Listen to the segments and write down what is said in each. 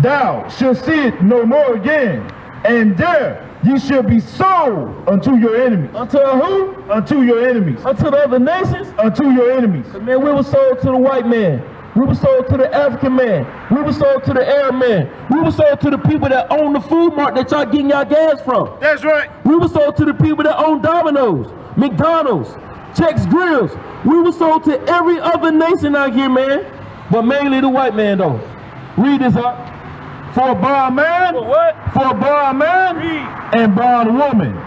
Thou shalt see it no more again, and there ye shall be sold unto your enemies. Unto who? Unto your enemies. Unto the other nations? Unto your enemies. Man, we were sold to the white man. We were sold to the African man. We were sold to the Arab man. We were sold to the people that own the food mart that y'all getting y'all gas from. That's right. We were sold to the people that own Domino's, McDonald's, Chex Grills. We were sold to every other nation out here, man. But mainly the white man, though. Read this up. For a bondman, For what? For a bondman, and bondwoman,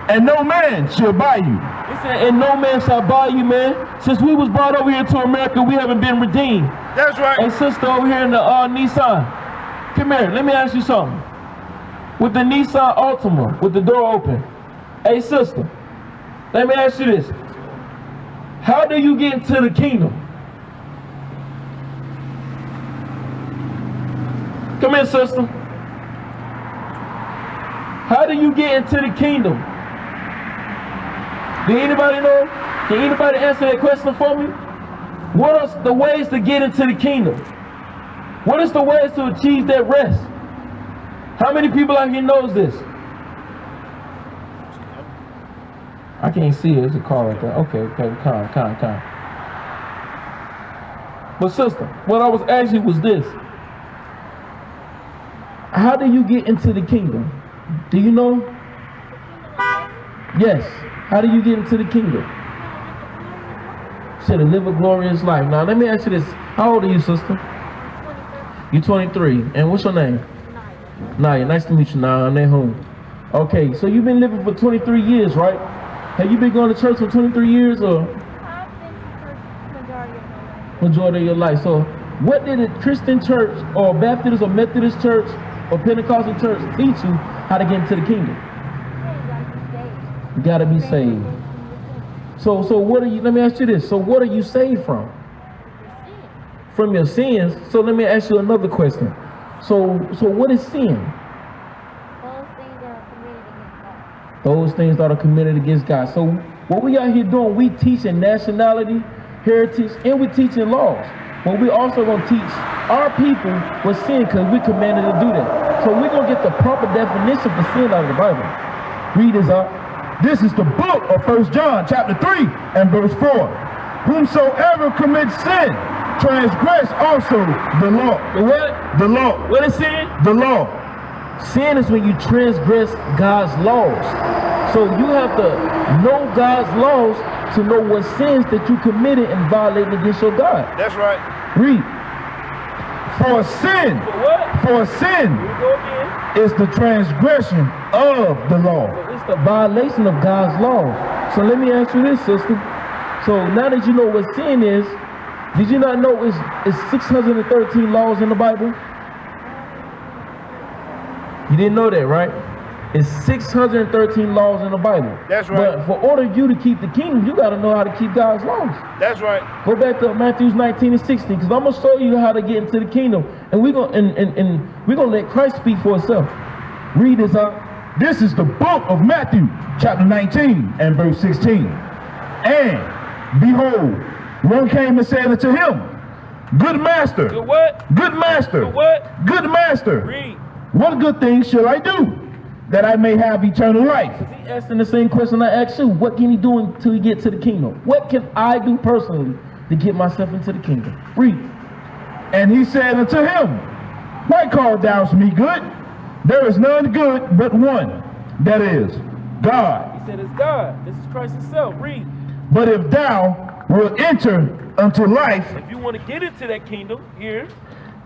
and no man shall buy you. It said, and no man shall buy you, man. Since we was brought over here to America, we haven't been redeemed. That's right. Hey, sister over here in the Nissan, come here. Let me ask you something. With the Nissan Altima, with the door open. Hey, sister, let me ask you this. How do you get into the kingdom? Come in, sister. How do you get into the kingdom? Do anybody know? Can anybody answer that question for me? What are the ways to get into the kingdom? What is the ways to achieve that rest? How many people out here knows this? I can't see it. There's a car right there. Okay, calm. But sister, what I was asking was this. How do you get into the kingdom? Do you know? Yes. How do you get into the kingdom? Said to live a glorious life. Now let me ask you this. How old are you, sister? You're 23. And what's your name? Naya. Nice to meet you, Naya. I'm at home. Okay, so you've been living for 23 years, right? Have you been going to church for 23 years or? I've been to church majority of your life. So what did a Christian church or Baptist or Methodist church or Pentecostal church teach you how to get into the kingdom? You gotta be saved. So what are you, let me ask you this. So what are you saved from? From your sins. So let me ask you another question. So what is sin? Those things that are committed against God. Those things that are committed against God. So what we out here doing, we teaching nationality, heritage, and we teaching laws. But we also gonna teach our people what sin, because we commanded to do that. So we're gonna get the proper definition for sin out of the Bible. Read this up. This is the book of 1 John chapter 3 and verse 4. Whomsoever commits sin, transgress also the law. The what? The law. What is sin? The law. Sin is when you transgress God's laws. So you have to know God's laws to know what sins that you committed and violating against your God. That's right. Read. For sin. For what? For sin Here we go again. is the transgression of the law. So it's the violation of God's law. So let me ask you this, sister. So now that you know what sin is, did you not know it's 613 laws in the Bible? You didn't know that, right? It's 613 laws in the Bible. That's right. But for order you to keep the kingdom, you got to know how to keep God's laws. That's right. Go back to Matthew 19 and 16, because I'm gonna show you how to get into the kingdom, and we're gonna let Christ speak for himself. Read this out. This is the book of Matthew chapter 19 and verse 16. And behold, one came and said unto him, Good master. Good what? Good master. Good what? Good master. Read. What good thing shall I do that I may have eternal life? He asking the same question I asked you. What can he do until he get to the kingdom? What can I do personally to get myself into the kingdom? Read. And he said unto him, Why callest thou me good? There is none good but one, that is, God. He said it's God. This is Christ himself. Read. But if thou wilt enter unto life, If you want to get into that kingdom, here,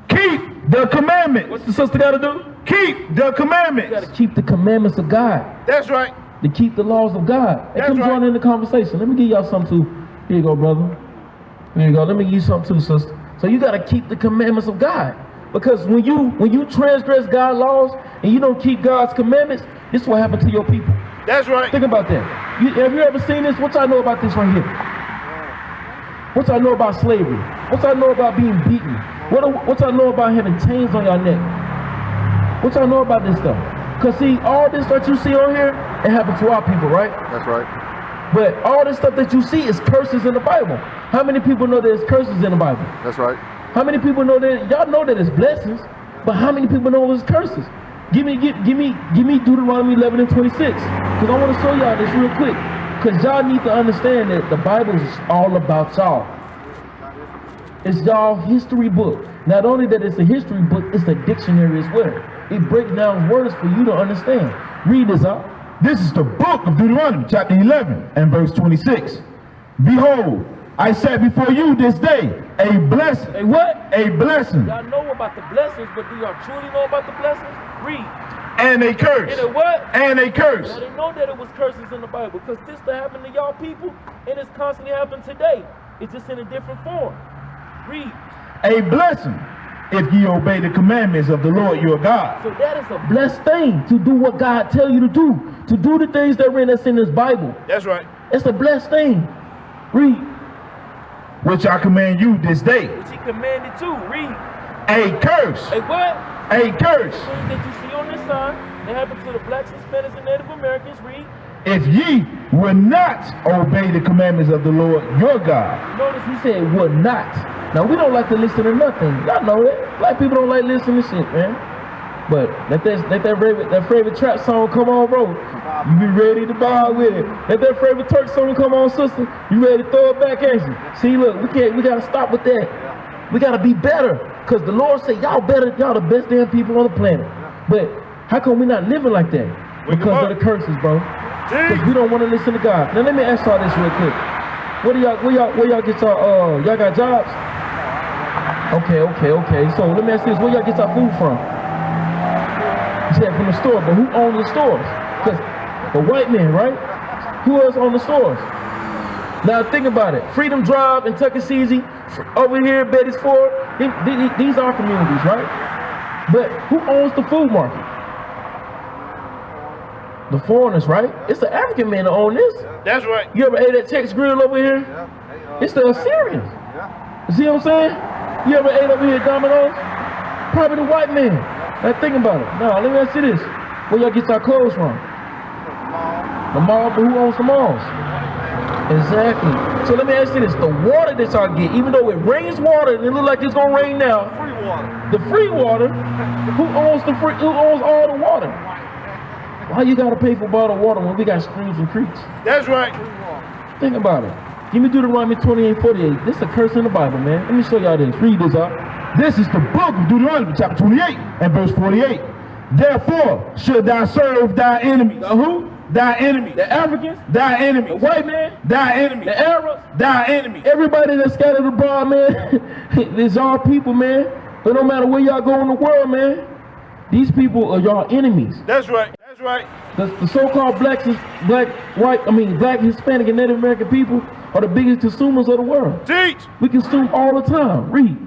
keep the commandments. what's the sister got to do? Keep the You got commandments. to keep the commandments of God. That's right. To keep the laws of God. And That's come right. join in the conversation. Let me give y'all something too. Here you go, brother. Here you go. Let me give you something too, sister. So you got to keep the commandments of God. Because when you transgress God's laws and you don't keep God's commandments, this is what happened to your people. That's right. Think about that. Have you ever seen this? What y'all know about this right here? What y'all know about slavery? What y'all know about being beaten? What y'all know about having chains on your neck? What y'all know about this stuff? Because see, all this that you see on here, it happened to our people, right? That's right. But all this stuff that you see is curses in the Bible. How many people know there's curses in the Bible? That's right. How many people know that? Y'all know that it's blessings, but how many people know it's curses? Give me Deuteronomy 11 and 26, because I want to show y'all this real quick, because y'all need to understand that the Bible is all about y'all. It's y'all history book. Not only that it's a history book, it's a dictionary as well. It breaks down words for you to understand. Read this out. This is the book of Deuteronomy, chapter 11 and verse 26. Behold, I set before you this day a blessing. A what? A blessing. Y'all know about the blessings, but do y'all truly know about the blessings? Read. And a curse. And a what? And a curse. Now they know that it was curses in the Bible, because this to happen to y'all people, and it's constantly happening today. It's just in a different form. Read. A blessing if ye obey the commandments of the Lord your God. So that is a blessed thing, to do what God tell you to do the things that's in this Bible. That's right. It's a blessed thing. Read. Which I command you this day. Which he commanded you. Read. A curse. A what? A curse. The things that you see on this sign, they happen to the blacks, Hispanics, and Native Americans. Read. If ye will not obey the commandments of the Lord your God. Notice he said would not. Now we don't like to listen to nothing. Y'all know that. Black people don't like listening to shit, man. But let that favorite trap song come on, bro. You be ready to vibe with it. Let that favorite Turk song come on, sister. You ready to throw it back at you. See, look, we gotta stop with that. We gotta be better. Cause the Lord say y'all better, y'all the best damn people on the planet. But how come we not living like that? Because of the curses, bro. Because we don't want to listen to God. Now let me ask y'all this real quick. Where y'all get y'all y'all got jobs? Okay. So let me ask this, where y'all get y'all food from? You said from the store, but who owns the stores? Because the white man, right? Who else owns the stores? Now think about it. Freedom Drive and Tuckasegee, over here, Betty's Ford, these are communities, right? But who owns the food market? The foreigners, right? It's the African man that own this. That's right. You ever ate at Tex Grill over here? It's the Assyrians. You see what I'm saying? You ever ate over here at Domino's? Probably the white man. Now think about it. Now let me ask you this. Where y'all get your clothes from? The mall, but who owns the malls? Exactly. So let me ask you this. The water that y'all get, even though it rains water and it look like it's gonna rain now. Free water. The free water, who owns all the water? Why you gotta pay for bottled water when we got streams and creeks? That's right. Think about it. Give me Deuteronomy 28:48. This is a curse in the Bible, man. Let me show y'all this. Read this out. This is the book of Deuteronomy, chapter 28 and verse 48. Therefore should thou serve thy enemies. Who? Thy enemy. The Africans? Thy enemy. The white man? Thy enemy. The Arabs? Thy enemy. Everybody that's scattered abroad, man. It's all people, man. But no matter where y'all go in the world, man, these people are y'all enemies. That's right. That's right. The so-called black, Hispanic, and Native American people are the biggest consumers of the world. Teach. We consume all the time. Read.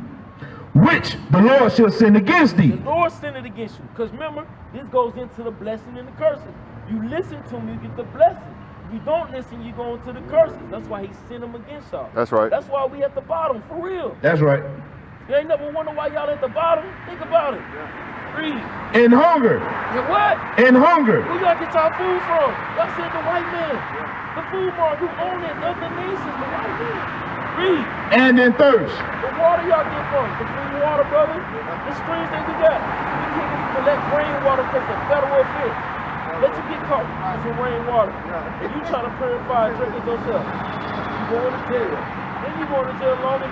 Which the Lord shall send against thee. The Lord sent it against you. Because remember, this goes into the blessing and the curses. You listen to me, you get the blessing. If you don't listen, you go into the curses. That's why he sent them against y'all. That's right. That's why we at the bottom, for real. That's right. You ain't never wonder why y'all at the bottom? Think about it. Read. In hunger. And what? In hunger. Who y'all get y'all food from? Y'all said the white man. The food market, who own it? The other nations, the white man. Read. And in thirst. The water y'all get from? The free water, brother. The streams that we got. We can't even collect rainwater because of federal offense. Let you get caught with some rainwater. And you trying to purify and drink it yourself. You going to jail. Then you going to jail longer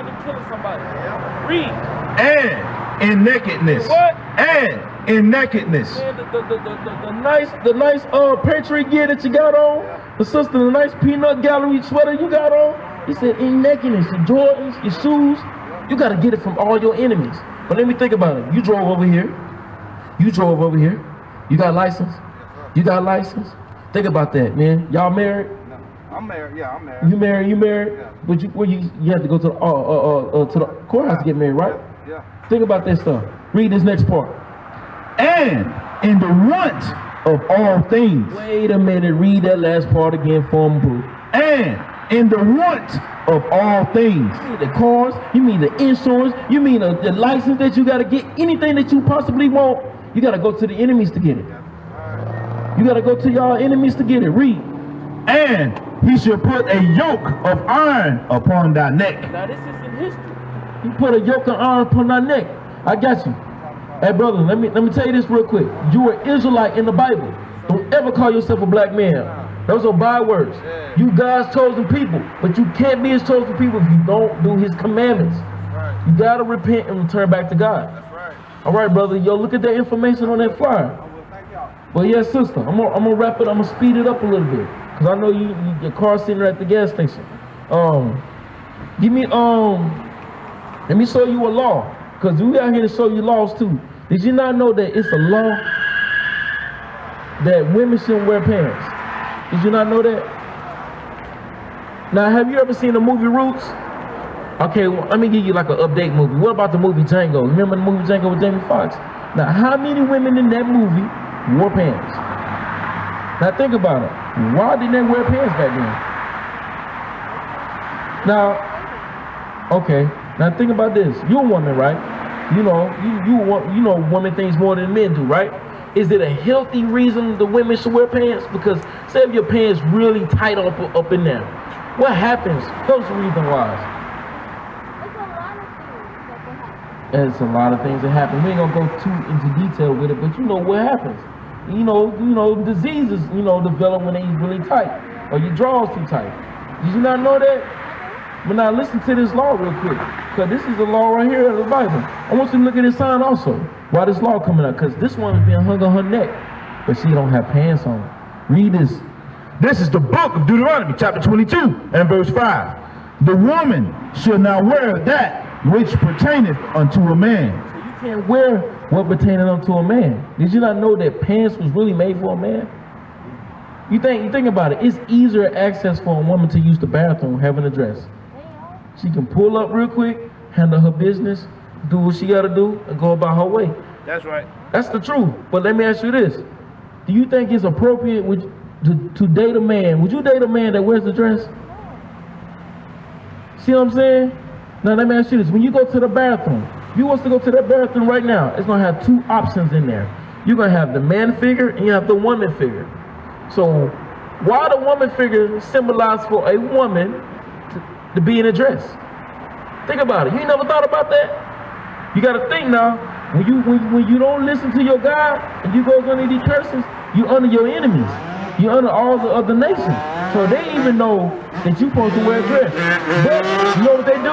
than killing somebody. Read. And in nakedness. What? And in nakedness. Man, the nice Patriot gear that you got on, the sister, the nice peanut gallery sweater you got on. He said in nakedness, your Jordans, your shoes, you got to get it from all your enemies. But let me think about it. You drove over here. You drove over here. You got license? You got license? Think about that, man. Y'all married? No, I'm married. Yeah, I'm married. You married? You married? Yeah. But you have to go to the courthouse to get married, right? Yeah. Think about that stuff. Read this next part. And in the want of all things. Wait a minute. Read that last part again for me, boo. And in the want of all things. You mean the cars? You mean the insurance? You mean the license that you got to get? Anything that you possibly want, you got to go to the enemies to get it. You got to go to y'all enemies to get it. Read. And he shall put a yoke of iron upon thy neck. Now this is in history. You put a yoke of iron upon our neck. I got you. Hey brother, let me tell you this real quick. You are Israelite in the Bible. Don't ever call yourself a black man. Those are bywords. You God's chosen people, but you can't be his chosen people if you don't do his commandments. You gotta repent and return back to God. All right, brother. Yo, look at that information on that flyer. Well, yes, sister. I'm gonna wrap it. I'm gonna speed it up a little bit because I know your car's sitting right at the gas station. Give me let me show you a law. Because we out here to show you laws too. Did you not know that it's a law that women shouldn't wear pants? Did you not know that? Now, have you ever seen the movie Roots? Okay, well, let me give you like an update movie. What about the movie Django? Remember the movie Django with Jamie Foxx? Now, how many women in that movie wore pants? Now, think about it. Why didn't they wear pants back then? Now, okay. Now think about this. You're a woman, right? You know women things more than men do, right? Is it a healthy reason the women should wear pants? Because say if your pants really tight up in there, what happens? Those reason why. It's a lot of things that happen. We ain't gonna go too into detail with it, but you know what happens. You know, diseases, develop when they really tight or your drawers too tight. Did you not know that? But now listen to this law real quick, because this is the law right here in the Bible. I want you to look at this sign also. Why this law coming up? Because this one is being hung on her neck, but she don't have pants on. Read this. This is the book of Deuteronomy, chapter 22 and verse 5. The woman shall not wear that which pertaineth unto a man. So you can't wear what pertaineth unto a man. Did you not know that pants was really made for a man? You think about it. It's easier access for a woman to use the bathroom having a dress. She can pull up real quick, handle her business, do what she gotta do, and go about her way. That's right. That's the truth. But let me ask you this. Do you think it's appropriate to date a man? Would you date a man that wears the dress? See what I'm saying? Now let me ask you this. When you go to the bathroom, if you want to go to that bathroom right now, it's gonna have two options in there. You're gonna have the man figure and you have the woman figure. So why the woman figure symbolize for a woman to be in a dress? Think about it. You ain't never thought about that? You gotta think now. When you don't listen to your God and you go under these curses, you under your enemies. You under all the other nations. So they even know that you're supposed to wear a dress. But you know what they do?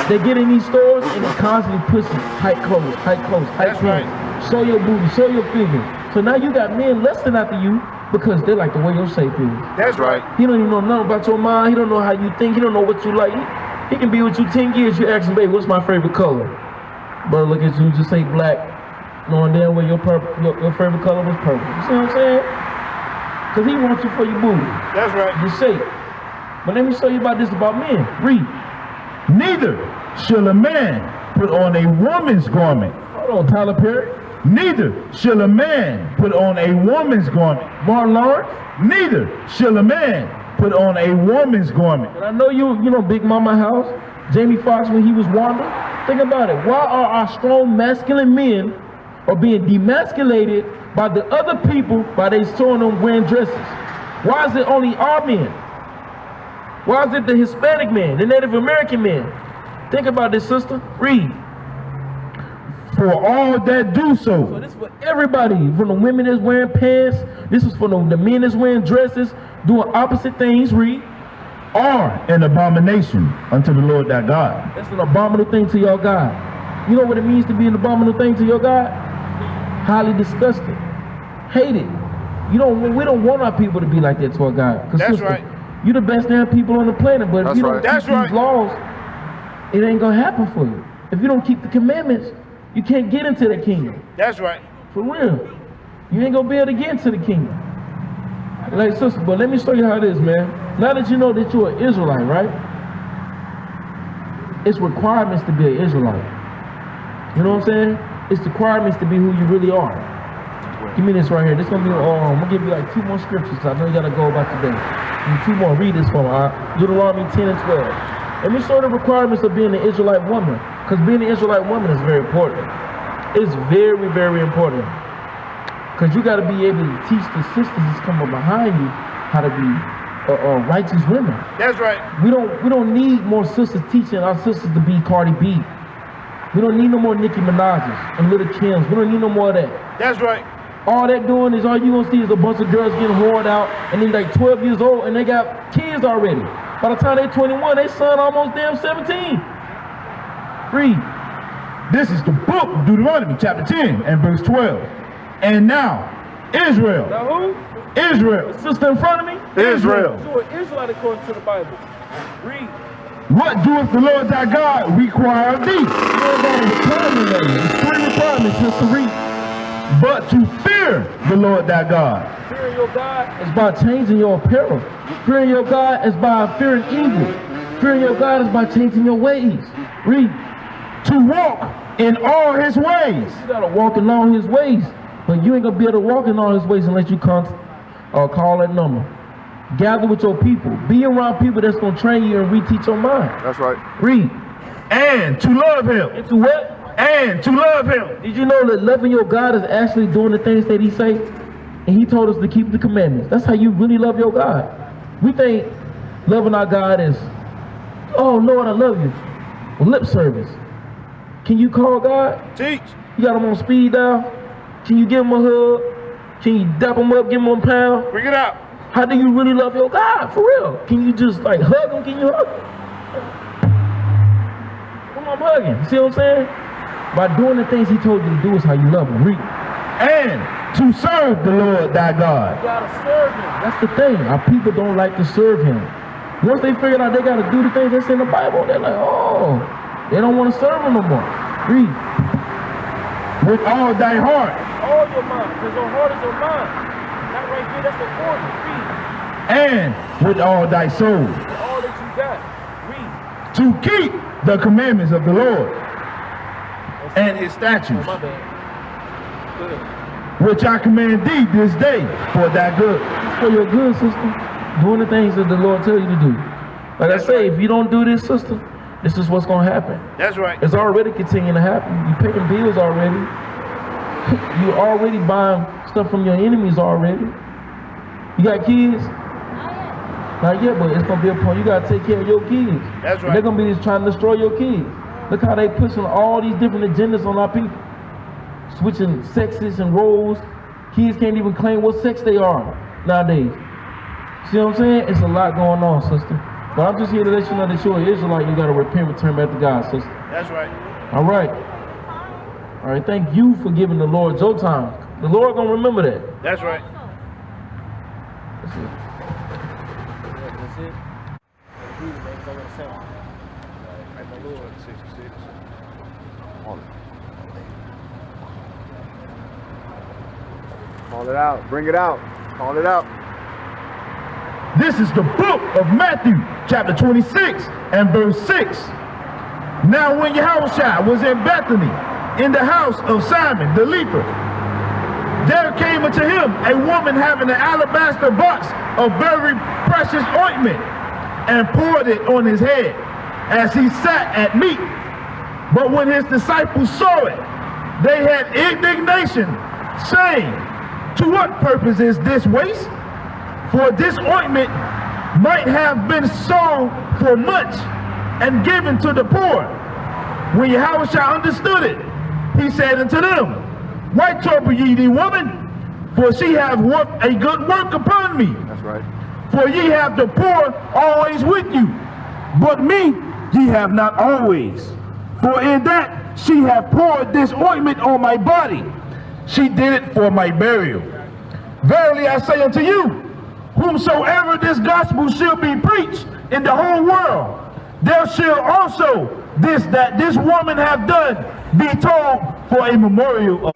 They get in these stores and they constantly pushing tight clothes, tight pants. Right. Show your booty, show your figure. So now you got men lusting after you because they like the way your shape is. That's right. He don't even know nothing about your mind. He don't know how you think. He don't know what you like. He can be with you 10 years. You ask him, baby, what's my favorite color? Bro, look at you, just say black, knowing damn well your favorite color was purple. You see what I'm saying? Because he wants you for your booty. That's right. Your shape. But let me show you about this about men. Read. Neither shall a man put on a woman's garment. Hold on, Tyler Perry. Neither shall a man put on a woman's garment. Martin Lawrence. Neither shall a man put on a woman's garment. And I know you know Big Mama House, Jamie Foxx when he was Wanda. Think about it. Why are our strong masculine men are being demasculated by the other people by they showing them wearing dresses? Why is it only our men? Why is it the Hispanic men, the Native American men? Think about this, sister. Read. For all that do so. So this is for everybody, from the women that's wearing pants, this is for the men that's wearing dresses, doing opposite things. Read. Are an abomination unto the Lord thy God. That's an abominable thing to your God. You know what it means to be an abominable thing to your God? Highly disgusted. Hate it. We don't want our people to be like that to our God. That's sister, right. You're the best damn people on the planet, but if you don't keep these laws, it ain't gonna happen for you. If you don't keep the commandments, you can't get into the kingdom. That's right. For real. You ain't gonna be able to get into the kingdom. Like, sister, but let me show you how it is, man. Now that you know that you're an Israelite, right? It's requirements to be an Israelite. You know what I'm saying? It's requirements to be who you really are. Give me this right here. This is gonna be I'm gonna give you like 2 more scriptures. I know you gotta go about today. And 2 more. Read this for me. Deuteronomy 10 and 12. Let me show the requirements of being an Israelite woman. Because being an Israelite woman is very important. It's very, very important. Because you got to be able to teach the sisters that's coming behind you how to be righteous women. That's right. We don't need more sisters teaching our sisters to be Cardi B. We don't need no more Nicki Minaj's and Little Kim's. We don't need no more of that. That's right. All that doing is all you gonna see is a bunch of girls getting whored out and they're like 12 years old and they got kids already. By the time they're 21, they son almost damn 17. Read. This is the book of Deuteronomy, chapter 10 and verse 12. And now, Israel. Now who? Israel. The sister in front of me? Israel. You're an Israelite according to the Bible. Read. What doeth the Lord thy God require of thee? You ain't got a requirement of you. There's 3 requirements just to read. But to fear the Lord thy God. Fearing your God is by changing your apparel. Fearing your God is by fearing evil. Fearing your God is by changing your ways. Read. To walk in all his ways. You gotta walk in all his ways. But you ain't gonna be able to walk in all his ways unless you call that number. Gather with your people. Be around people that's gonna train you and reteach your mind. That's right. Read. And to love him. And to what? And to love him. Did you know that loving your God is actually doing the things that he say? And he told us to keep the commandments. That's how you really love your God. We think loving our God is, oh Lord, I love you. Well, lip service. Can you call God? Teach. You got him on speed dial? Can you give him a hug? Can you dap him up, give him a pound? Bring it out. How do you really love your God, for real? Can you just like hug him? Can you hug him? Come on, I'm hugging. See what I'm saying? By doing the things he told you to do is how you love him. Read. And to serve the Lord thy God. You gotta serve him. That's the thing. Our people don't like to serve him. Once they figured out they gotta do the things that's in the Bible, they're like, oh, they don't want to serve him no more. Read. With all thy heart. All your mind, because your heart is your mind. That right here, that's important. Read. And with all thy soul. With all that you got. Read. To keep the commandments of the Lord. And his statutes. Oh, my bad. Good. Which I command thee this day for thy good. It's for your good, sister. Doing the things that the Lord tell you to do. Like That's I say, right. if you don't do this, sister, this is what's going to happen. That's right. It's already continuing to happen. You paying bills already. You already buying stuff from your enemies already. You got kids? Not yet, but it's going to be a point. You got to take care of your kids. That's right. They're going to be just trying to destroy your kids. Look how they pushing all these different agendas on our people. Switching sexes and roles. Kids can't even claim what sex they are nowadays. See what I'm saying? It's a lot going on, sister. But I'm just here to let you know that you're an Israelite. You got to repent, return back to God, sister. That's right. All right. All right, thank you for giving the Lord your time. The Lord gonna remember that. That's right. That's it. That's it. Call it out. Bring it out. Call it out. This is the book of Matthew, chapter 26 and verse 6. Now when Yahawashi was in Bethany, in the house of Simon the leper, there came unto him a woman having an alabaster box of very precious ointment, and poured it on his head as he sat at meat. But when his disciples saw it, they had indignation, saying, to what purpose is this waste? For this ointment might have been sold for much and given to the poor. When Yahawashi understood it, he said unto them, why trouble ye the woman? For she hath worked a good work upon me. That's right. For ye have the poor always with you, but me ye have not always. For in that she hath poured this ointment on my body, she did it for my burial. Verily I say unto you, whomsoever this gospel shall be preached in the whole world, there shall also this woman have done be told for a memorial of